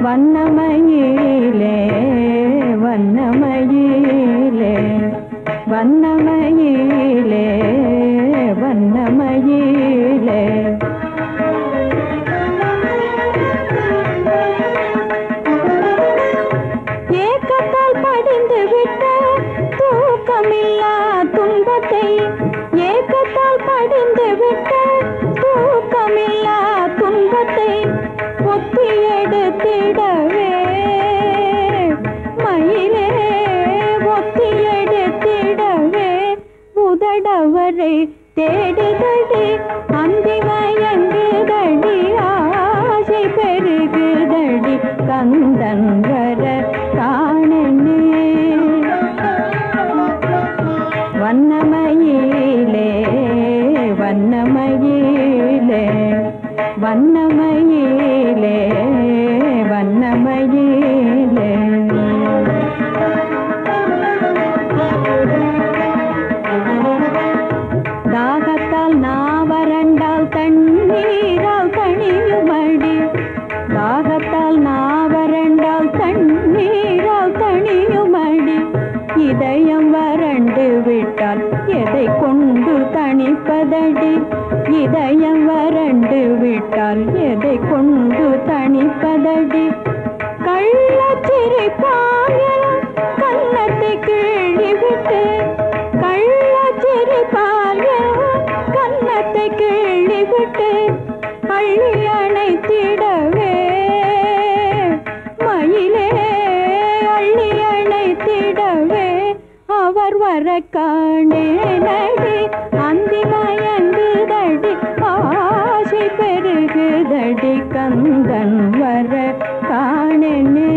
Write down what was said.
வண்ணமயிலே வண்ணமயிலே வண்ணமயிலே வண்ணமயிலே ஏக்கத்தால் படிந்து விட்ட தூக்கமில்லா துன்பத்தை ஏக்கத்தால் படிந்து விட்ட தூக்கமில்லா துன்பத்தை ஒத்தி எடுத்திடவே மயிலே ஒத்தி எடுத்திடவே உதடவரை தேடுதடி அந்தி மயங்குதடி ஆசை பெருகுதடி கந்தன் வர காணனே வண்ணமயிலே வண்ணமயிலே வண்ணமயிலே வண்ணமயிலே தாகத்தால் நாவரண்டால் தண்ணீரால் தணியுமடி தாகத்தால் நாவரண்டால் தண்ணீரால் தணியுமடி இதயம் வறண்டு விட்டால் எதை கொண்டு தணிப்பதடி இதயம் வறண்டு விட்டால் எதை கொண்டு தணிப்பதடி கள்ளச்சிரிப்பால் கன்னத்தை கிள்ளிவிட்டு கள்ளச்சிரிப்பால் கன்னத்தை கிள்ளிவிட்டு அள்ளி அணைத்திடவே மயிலே அள்ளி அணைத்திடவே அவர் வர காணேனடி அந்தி மயங்குதடி ஆசை பெருகுதடி கந்தன் வர காணனே